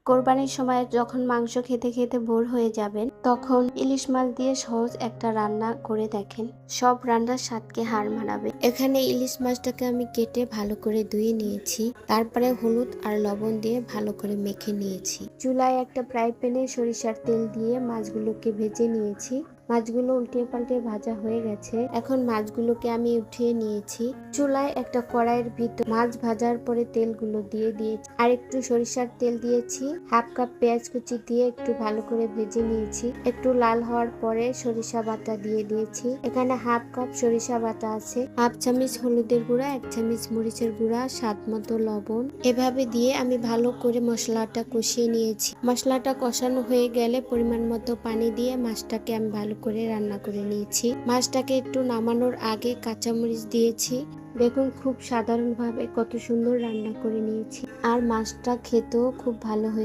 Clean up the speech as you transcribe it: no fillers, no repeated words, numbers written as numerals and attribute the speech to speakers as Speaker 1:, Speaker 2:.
Speaker 1: কোরবানির সময় যখন মাংস খেতে খেতে বোর হয়ে যাবেন, তখন ইলিশ মাছ দিয়ে সহজ একটা রান্না করে দেখেন, সব রান্নার স্বাদকে হার মানাবে। এখানে ইলিশ মাছটাকে আমি কেটে ভালো করে ধুয়ে নিয়েছি, তারপরে হলুদ আর লবণ দিয়ে ভালো করে মেখে নিয়েছি। চুলায় একটা ফ্রাই প্যানে সরিষার তেল দিয়ে মাছগুলোকে ভেজে নিয়েছি। মাছগুলো উল্টে পাল্টে ভাজা হয়ে গেছে, এখন মাছগুলোকে আমি উঠিয়ে নিয়েছি। চুলায় একটা কড়াইয়ের ভিতর মাছ ভাজার পরে তেলগুলো দিয়ে দিয়েছি, আর একটু সরিষার তেল দিয়েছি। হাফ কাপ পেঁয়াজ কুচি দিয়ে একটু ভালো করে ভেজে নিয়েছি। একটু লাল হওয়ার পরে সরিষা বাটা দিয়ে দিয়েছি। এখানে হাফ কাপ সরিষা বাটা আছে, হাফ চামচ হলুদের গুঁড়া, 1 চামচ মরিচের গুঁড়া, স্বাদ মতো লবণ। এভাবে দিয়ে আমি ভালো করে মশলাটা কষিয়ে নিয়েছি। মশলাটা কষানো হয়ে গেলে পরিমাণ মতো পানি দিয়ে মাছটাকে আমি ভালো করে রান্না করে নিয়েছি। মাছটাকে একটু নামানোর আগে কাঁচামরিচ দিয়েছি। দেখুন খুব সাধারণভাবে কত সুন্দর রান্না করে নিয়েছি, আর মাছটা খেতেও খুব ভালো হয়েছে।